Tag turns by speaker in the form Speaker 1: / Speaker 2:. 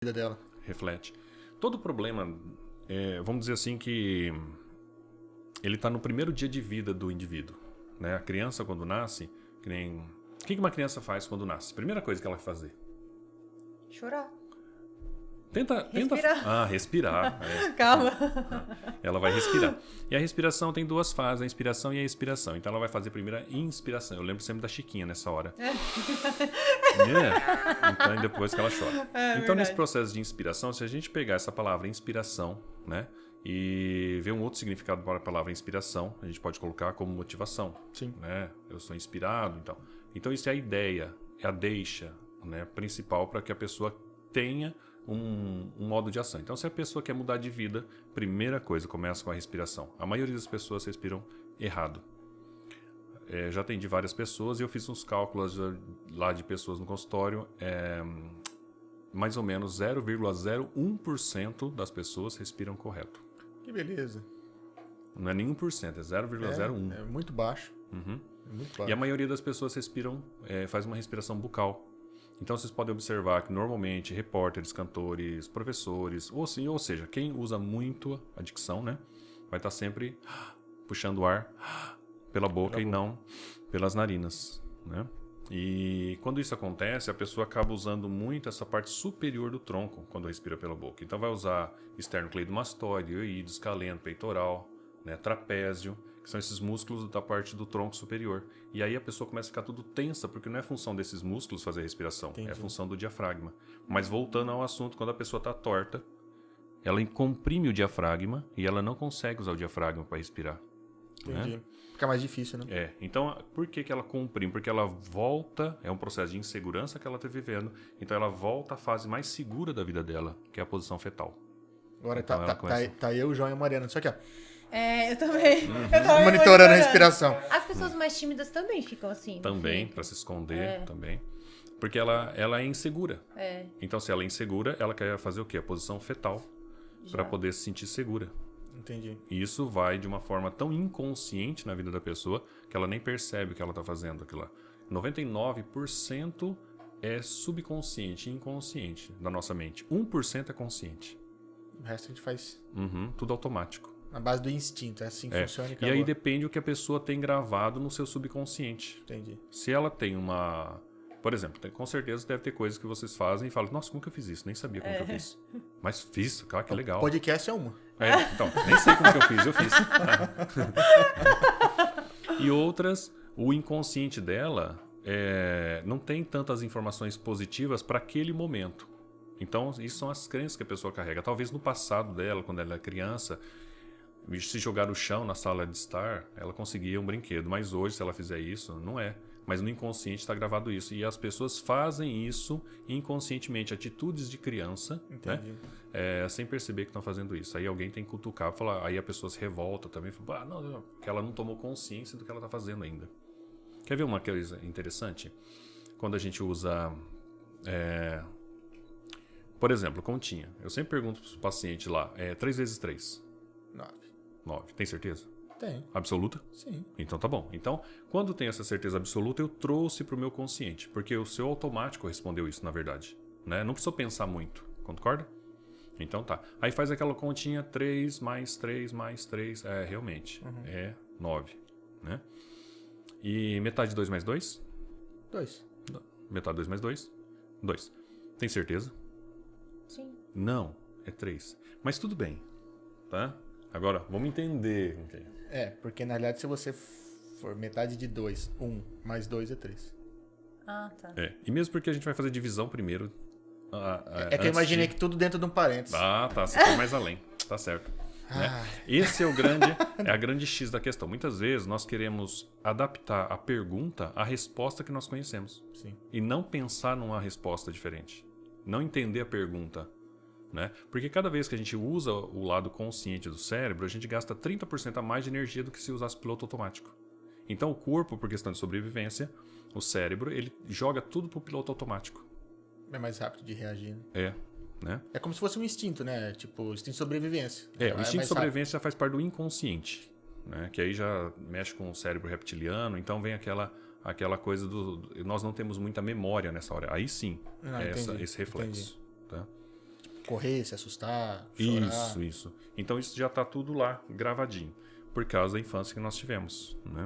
Speaker 1: vida dela.
Speaker 2: Reflete. Todo problema, vamos dizer assim que ele está no primeiro dia de vida do indivíduo. Né? A criança, quando nasce, o que uma criança faz quando nasce? Primeira coisa que ela vai fazer.
Speaker 3: Chorar.
Speaker 2: Tenta
Speaker 3: Respirar.
Speaker 2: Respirar.
Speaker 3: Calma.
Speaker 2: Ela vai respirar. E a respiração tem duas fases, a inspiração e a expiração. Então ela vai fazer primeiro a inspiração. Eu lembro sempre da Chiquinha nessa hora. Então e depois que ela chora. Então nesse processo de inspiração, se a gente pegar essa palavra inspiração, né, e ver um outro significado para a palavra inspiração, a gente pode colocar como motivação.
Speaker 1: Sim.
Speaker 2: Né? Eu sou inspirado, então. Então isso é a ideia, é a deixa, né, principal para que a pessoa tenha um modo de ação. Então, se a pessoa quer mudar de vida, primeira coisa, começa com a respiração. A maioria das pessoas respiram errado. Já atendi várias pessoas e eu fiz uns cálculos lá de pessoas no consultório. Mais ou menos 0,01% das pessoas respiram correto.
Speaker 1: Que beleza.
Speaker 2: Não é nem 1%, é 0,01%.
Speaker 1: É muito baixo.
Speaker 2: Uhum.
Speaker 1: É muito baixo.
Speaker 2: E a maioria das pessoas respiram, faz uma respiração bucal. Então vocês podem observar que normalmente repórteres, cantores, professores, ou seja, quem usa muito a dicção, né, vai estar sempre puxando o ar pela boca e não pelas narinas, né? E quando isso acontece, a pessoa acaba usando muito essa parte superior do tronco quando respira pela boca. Então vai usar esternocleidomastoide, ioídeos, escaleno, peitoral, né, trapézio, que são esses músculos da parte do tronco superior. E aí a pessoa começa a ficar tudo tensa, porque não é função desses músculos fazer a respiração,
Speaker 1: Entendi.
Speaker 2: é função do diafragma. Mas voltando ao assunto, quando a pessoa está torta, ela comprime o diafragma e ela não consegue usar o diafragma para respirar.
Speaker 1: Entendi.
Speaker 2: Né?
Speaker 1: Fica mais difícil, né?
Speaker 2: Então por que ela comprime? Porque ela volta, é um processo de insegurança que ela está vivendo, então ela volta à fase mais segura da vida dela, que é a posição fetal.
Speaker 1: Agora
Speaker 2: Então ela começa-
Speaker 1: tá eu, o João e a Mariana. Só que, ó,
Speaker 3: Eu também. Eu também
Speaker 1: monitorando a respiração.
Speaker 3: As pessoas mais tímidas também ficam assim.
Speaker 2: Também,
Speaker 3: ficam.
Speaker 2: para se esconder, também. Porque ela é insegura. Então, se ela é insegura, ela quer fazer o quê? A posição fetal, para poder se sentir segura.
Speaker 1: Entendi.
Speaker 2: E isso vai de uma forma tão inconsciente na vida da pessoa que ela nem percebe o que ela está fazendo aquilo lá. 99% é subconsciente e inconsciente da nossa mente. 1% é consciente.
Speaker 1: O resto a gente faz
Speaker 2: Tudo automático.
Speaker 1: na base do instinto. É assim que funciona e
Speaker 2: E
Speaker 1: acabou.
Speaker 2: aí depende o que a pessoa tem gravado no seu subconsciente.
Speaker 1: Entendi.
Speaker 2: Se ela tem uma... Por exemplo, com certeza deve ter coisas que vocês fazem e falam, nossa, como que eu fiz isso? Nem sabia como que eu fiz. Mas fiz, cara, que legal.
Speaker 1: Podcast é uma.
Speaker 2: Então, nem sei como que eu fiz. E outras, o inconsciente dela não tem tantas informações positivas para aquele momento. Então, isso são as crenças que a pessoa carrega. Talvez no passado dela, quando ela era criança, se jogar no chão na sala de estar, ela conseguia um brinquedo. Mas hoje, se ela fizer isso, não é. Mas no inconsciente está gravado isso. E as pessoas fazem isso inconscientemente, atitudes de criança,
Speaker 1: Entendi.
Speaker 2: né? Sem perceber que estão fazendo isso. Aí alguém tem que cutucar, falar, aí a pessoa se revolta também, fala, não, porque ela não tomou consciência do que ela está fazendo ainda. Quer ver uma coisa interessante? Quando a gente usa, por exemplo, continha. Eu sempre pergunto para o paciente lá, 3 vezes 3?
Speaker 1: 9.
Speaker 2: 9. Tem certeza?
Speaker 1: Tem.
Speaker 2: Absoluta?
Speaker 1: Sim.
Speaker 2: Então tá bom. Então, quando tem essa certeza absoluta, eu trouxe para o meu consciente, porque o seu automático respondeu isso, na verdade. Né? Não precisou pensar muito. Concorda? Então tá. Aí faz aquela continha 3 mais 3 mais 3. Realmente. É 9. Né? E metade de 2 mais 2?
Speaker 1: 2.
Speaker 2: Metade de 2 mais 2? 2. Tem certeza?
Speaker 3: Sim.
Speaker 2: Não. É 3. Mas tudo bem. Tá? Agora, vamos entender.
Speaker 1: Porque na realidade se você for metade de 2, 1 mais 2 é 3.
Speaker 3: Ah, tá.
Speaker 2: E mesmo porque a gente vai fazer divisão primeiro.
Speaker 1: É que eu imaginei que tudo dentro de um parênteses.
Speaker 2: Tá. Você foi mais além. Tá certo. Né? Esse é a grande X da questão. Muitas vezes nós queremos adaptar a pergunta à resposta que nós conhecemos.
Speaker 1: Sim.
Speaker 2: E não pensar numa resposta diferente. Não entender a pergunta. Né? Porque cada vez que a gente usa o lado consciente do cérebro, a gente gasta 30% a mais de energia do que se usasse piloto automático. Então o corpo, por questão de sobrevivência, o cérebro, ele joga tudo pro piloto automático.
Speaker 1: É mais rápido de reagir, né?
Speaker 2: Né?
Speaker 1: É como se fosse um instinto, né? Tipo, instinto de sobrevivência.
Speaker 2: O instinto de sobrevivência já faz parte do inconsciente, né? Que aí já mexe com o cérebro reptiliano, então vem aquela coisa do... Nós não temos muita memória nessa hora. Aí sim, esse reflexo. Tá?
Speaker 1: correr, se assustar, chorar.
Speaker 2: Isso. Então isso já tá tudo lá, gravadinho. Por causa da infância que nós tivemos, né?